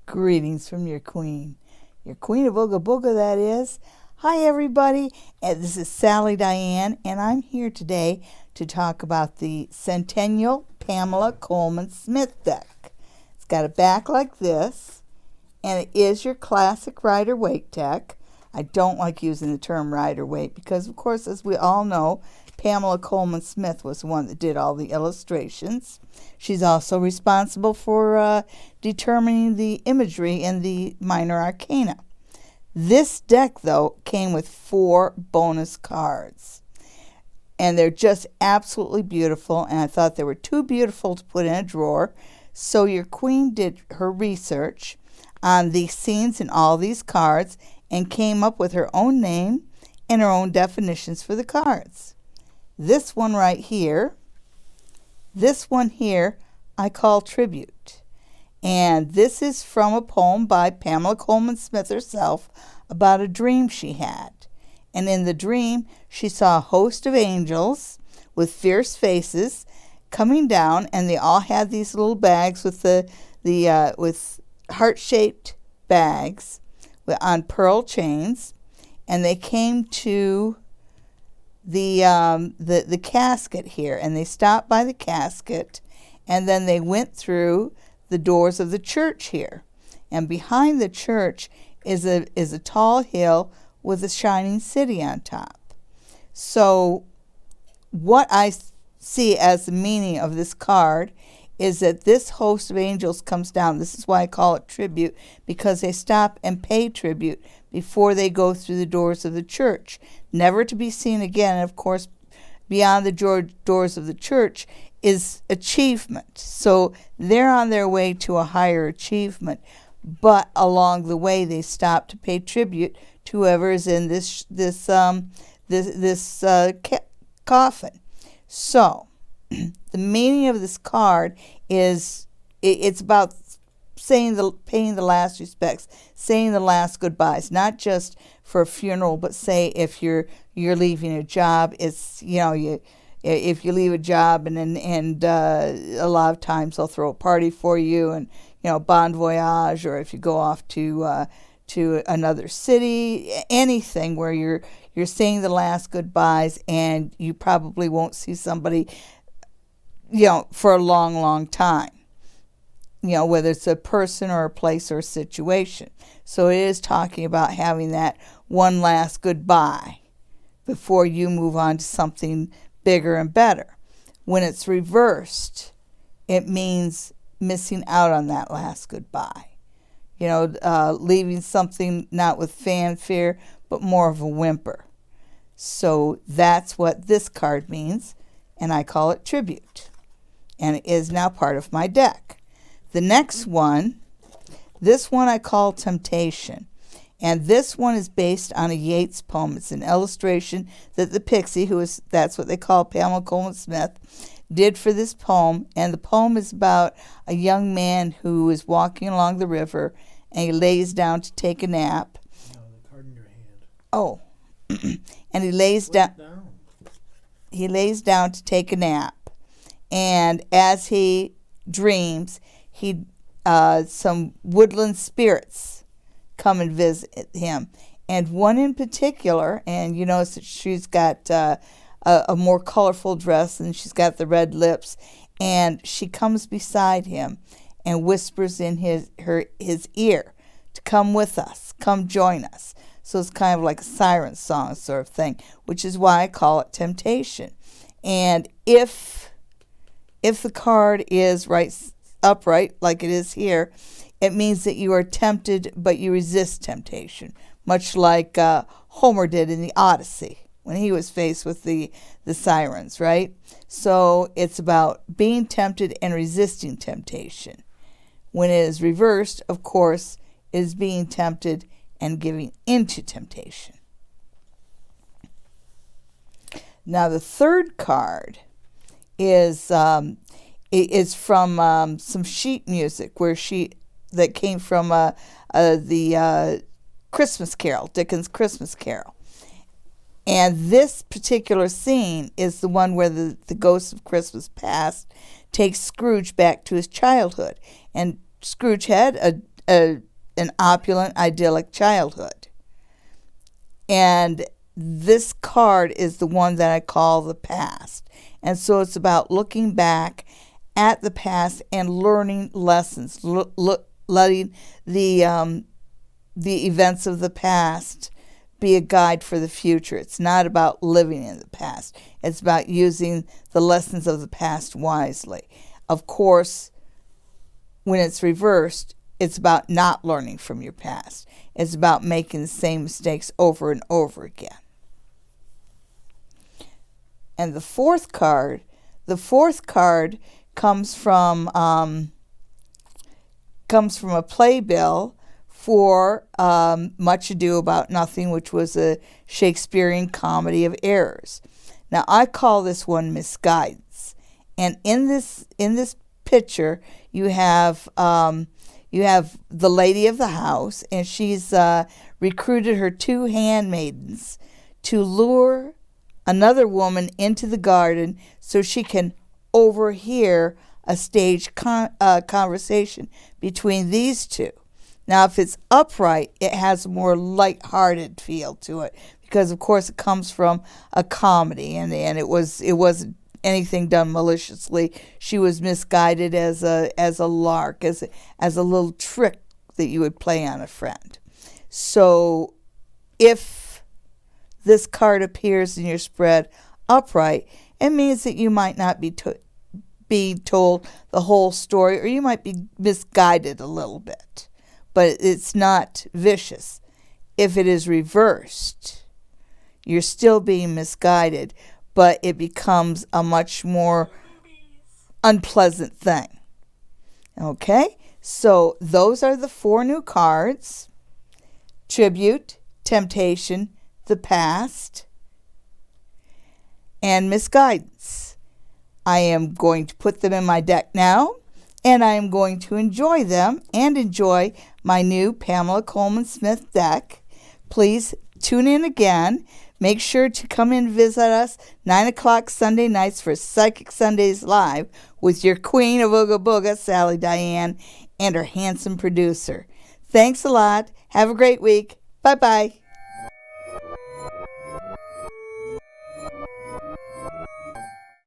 Greetings from your queen of Ooga Booga, that is. Hi, everybody. This is Sally Diane, and I'm here today to talk about the Centennial Pamela Coleman Smith deck. It's got a back like this, and it is your classic Rider-Waite deck. I don't like using the term Rider-Waite because, of course, as we all know, Pamela Coleman Smith was the one that did all the illustrations. She's also responsible for determining the imagery in the minor arcana. This deck, though, came with 4 bonus cards. And they're just absolutely beautiful, and I thought they were too beautiful to put in a drawer. So your queen did her research on the scenes in all these cards and came up with her own name and her own definitions for the cards. This one right here, this one here, I call Tribute. And this is from a poem by Pamela Coleman Smith herself about a dream she had. And in the dream, she saw a host of angels with fierce faces coming down, and they all had these little bags with with heart-shaped bags on pearl chains, and they came to the casket here, and they stopped by the casket, and then they went through the doors of the church here, and behind the church is a tall hill with a shining city on top. So what I see as the meaning of this card is that this host of angels comes down. This is why I call it tribute, because they stop and pay tribute before they go through the doors of the church, never to be seen again. And of course, beyond the doors of the church is achievement. So they're on their way to a higher achievement, but along the way they stop to pay tribute to whoever is in this coffin. So the meaning of this card is it's about paying the last respects, saying the last goodbyes, not just for a funeral, but say if you're leaving a job, it's if you leave a job and a lot of times they'll throw a party for you and bon voyage, or if you go off to another city, anything where you're saying the last goodbyes and you probably won't see somebody for a long time, whether it's a person or a place or a situation. So it is talking about having that one last goodbye before you move on to something bigger and better. When it's reversed, it means missing out on that last goodbye. Leaving something not with fanfare, but more of a whimper. So that's what this card means, and I call it Tribute. And it is now part of my deck. The next one, this one I call Temptation. And this one is based on a Yeats poem. It's an illustration that the Pixie, that's what they call Pamela Coleman Smith, did for this poem. And the poem is about a young man who is walking along the river, and he lays down to take a nap. No, the card in your hand. Oh. And he lays down. He lays down to take a nap. And as he dreams, some woodland spirits come and visit him. And one in particular, and you notice that she's got a more colorful dress, and she's got the red lips, and she comes beside him and whispers in his ear to come with us, come join us. So it's kind of like a siren song sort of thing, which is why I call it Temptation. And if the card is upright, like it is here, it means that you are tempted, but you resist temptation, much like Homer did in the Odyssey when he was faced with the sirens, right? So it's about being tempted and resisting temptation. When it is reversed, of course, it is being tempted and giving into temptation. Now the third card is from some sheet music that came from the Christmas Carol, Dickens' Christmas Carol. And this particular scene is the one where the ghost of Christmas past takes Scrooge back to his childhood. And Scrooge had an opulent, idyllic childhood. And this card is the one that I call the past. And so it's about looking back at the past and learning lessons, letting the events of the past be a guide for the future. It's not about living in the past. It's about using the lessons of the past wisely. Of course, when it's reversed, it's about not learning from your past. It's about making the same mistakes over and over again. And the fourth card comes from a playbill for Much Ado About Nothing, which was a Shakespearean comedy of errors. Now I call this one misguidance. And in this picture, you have the lady of the house, and she's recruited her 2 handmaidens to lure another woman into the garden so she can overhear a staged conversation between these two. Now, if it's upright, it has a more light-hearted feel to it because, of course, it comes from a comedy, and it wasn't anything done maliciously. She was misguided as a lark, as a little trick that you would play on a friend. So, if this card appears in your spread upright, it means that you might not be told the whole story, or you might be misguided a little bit. But it's not vicious. If it is reversed, you're still being misguided, but it becomes a much more unpleasant thing. Okay? So those are the 4 new cards: Tribute, Temptation, the Past, and Misguidance. I am going to put them in my deck now, and I am going to enjoy them and enjoy my new Pamela Coleman Smith deck. Please tune in again. Make sure to come in and visit us 9 o'clock Sunday nights for Psychic Sundays Live with your queen of Ooga Booga, Sally Diane, and her handsome producer. Thanks a lot. Have a great week. Bye-bye.